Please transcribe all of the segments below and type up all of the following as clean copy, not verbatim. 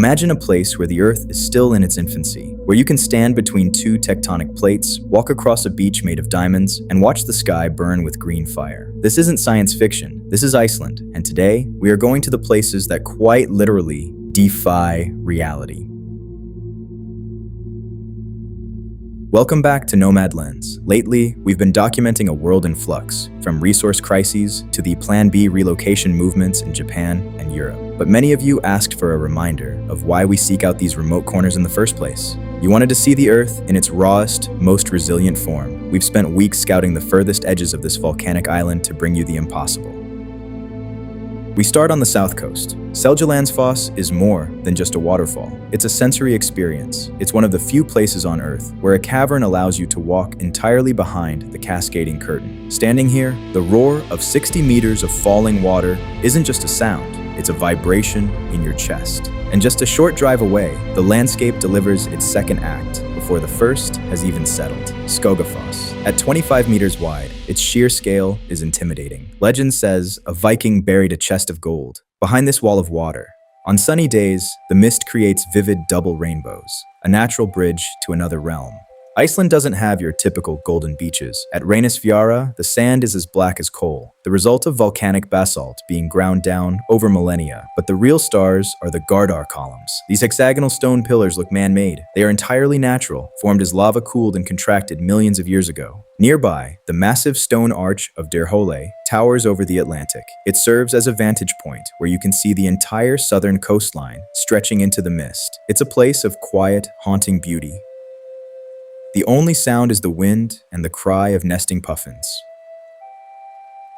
Imagine a place where the Earth is still in its infancy, where you can stand between two tectonic plates, walk across a beach made of diamonds, and watch the sky burn with green fire. This isn't science fiction, this is Iceland, and today we are going to the places that quite literally defy reality. Welcome back to Nomad Lens. Lately, we've been documenting a world in flux, from resource crises to the Plan B relocation movements in Japan and Europe. But many of you asked for a reminder of why we seek out these remote corners in the first place. You wanted to see the Earth in its rawest, most resilient form. We've spent weeks scouting the furthest edges of this volcanic island to bring you the impossible. We start on the south coast. Skógafoss is more than just a waterfall. It's a sensory experience. It's one of the few places on Earth where a cavern allows you to walk entirely behind the cascading curtain. Standing here, the roar of 60 meters of falling water isn't just a sound, it's a vibration in your chest. And just a short drive away, the landscape delivers its second act before the first has even settled. Skógafoss. At 25 meters wide, its sheer scale is intimidating. Legend says a Viking buried a chest of gold behind this wall of water. On sunny days, the mist creates vivid double rainbows, a natural bridge to another realm. Iceland doesn't have your typical golden beaches. At Reynisfjara, the sand is as black as coal, the result of volcanic basalt being ground down over millennia. But the real stars are the Gardar columns. These hexagonal stone pillars look man-made. They are entirely natural, formed as lava cooled and contracted millions of years ago. Nearby, the massive stone arch of Derhole towers over the Atlantic. It serves as a vantage point where you can see the entire southern coastline stretching into the mist. It's a place of quiet, haunting beauty. The only sound is the wind and the cry of nesting puffins.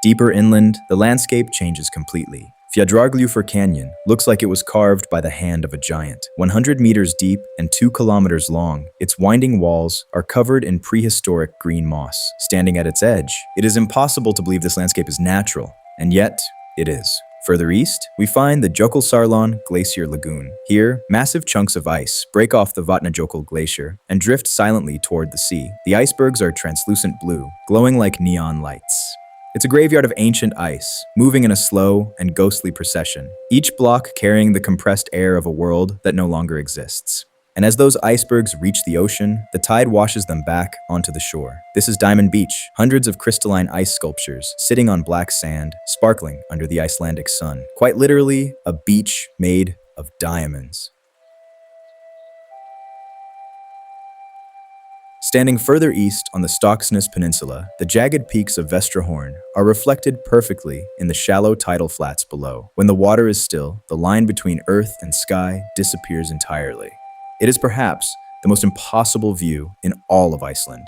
Deeper inland, the landscape changes completely. Fjadraglufur Canyon looks like it was carved by the hand of a giant. 100 meters deep and 2 kilometers long, its winding walls are covered in prehistoric green moss. Standing at its edge, it is impossible to believe this landscape is natural, and yet it is. Further east, we find the Jökulsárlón Glacier Lagoon. Here, massive chunks of ice break off the Vatnajökull Glacier and drift silently toward the sea. The icebergs are translucent blue, glowing like neon lights. It's a graveyard of ancient ice, moving in a slow and ghostly procession, each block carrying the compressed air of a world that no longer exists. And as those icebergs reach the ocean, the tide washes them back onto the shore. This is Diamond Beach, hundreds of crystalline ice sculptures sitting on black sand, sparkling under the Icelandic sun. Quite literally, a beach made of diamonds. Standing further east on the Stokksnes Peninsula, the jagged peaks of Vestrahorn are reflected perfectly in the shallow tidal flats below. When the water is still, the line between earth and sky disappears entirely. It is perhaps the most impossible view in all of Iceland.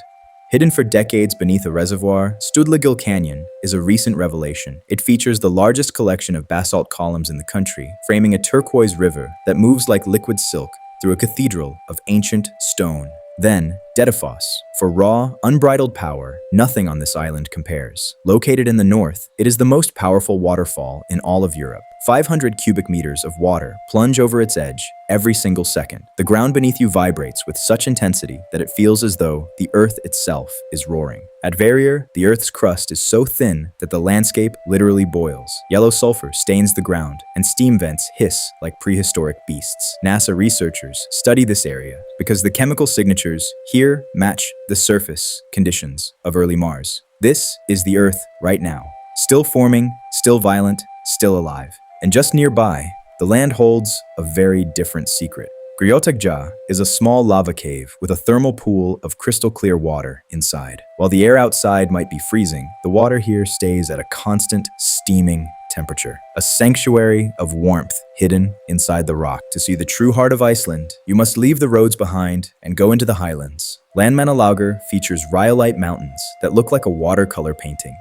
Hidden for decades beneath a reservoir, Stuðlagill Canyon is a recent revelation. It features the largest collection of basalt columns in the country, framing a turquoise river that moves like liquid silk through a cathedral of ancient stone. Then, Dettifoss. For raw, unbridled power, nothing on this island compares. Located in the north, it is the most powerful waterfall in all of Europe. 500 cubic meters of water plunge over its edge every single second. The ground beneath you vibrates with such intensity that it feels as though the earth itself is roaring. At Verrier, the earth's crust is so thin that the landscape literally boils. Yellow sulfur stains the ground, and steam vents hiss like prehistoric beasts. NASA researchers study this area because the chemical signatures here match the surface conditions of early Mars. This is the Earth right now. Still forming, still violent, still alive. And just nearby, the land holds a very different secret. Grjótagja is a small lava cave with a thermal pool of crystal clear water inside. While the air outside might be freezing, the water here stays at a constant, steaming temperature. A sanctuary of warmth hidden inside the rock. To see the true heart of Iceland, you must leave the roads behind and go into the highlands. Landmannalaugar features rhyolite mountains that look like a watercolor painting.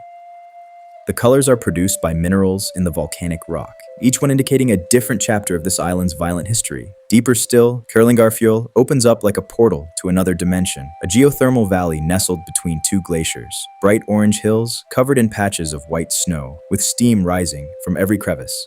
The colors are produced by minerals in the volcanic rock, each one indicating a different chapter of this island's violent history. Deeper still, Kerlingarfjöll opens up like a portal to another dimension, a geothermal valley nestled between two glaciers. Bright orange hills covered in patches of white snow, with steam rising from every crevice.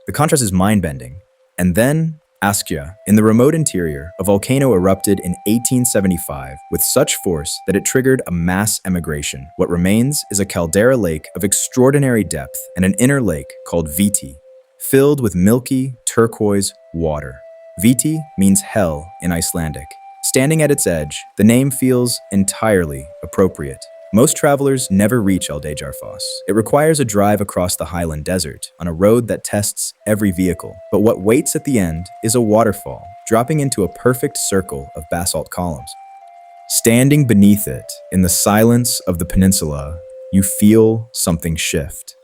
The contrast is mind-bending. And then, Askja. In the remote interior, a volcano erupted in 1875 with such force that it triggered a mass emigration. What remains is a caldera lake of extraordinary depth and an inner lake called Viti, filled with milky, turquoise water. Viti means hell in Icelandic. Standing at its edge, the name feels entirely appropriate. Most travelers never reach Skógafoss. It requires a drive across the highland desert on a road that tests every vehicle. But what waits at the end is a waterfall, dropping into a perfect circle of basalt columns. Standing beneath it, in the silence of the peninsula, you feel something shift.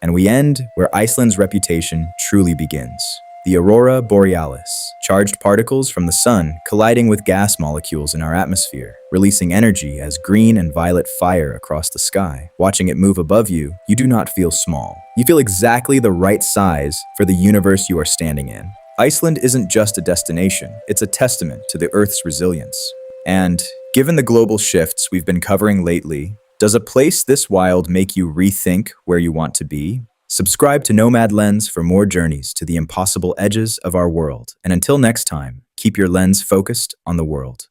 And we end where Iceland's reputation truly begins. The aurora borealis, charged particles from the sun colliding with gas molecules in our atmosphere, releasing energy as green and violet fire across the sky. Watching it move above you, you do not feel small. You feel exactly the right size for the universe you are standing in. Iceland isn't just a destination, it's a testament to the Earth's resilience. And given the global shifts we've been covering lately, does a place this wild make you rethink where you want to be? Subscribe to Nomad Lens for more journeys to the impossible edges of our world. And until next time, keep your lens focused on the world.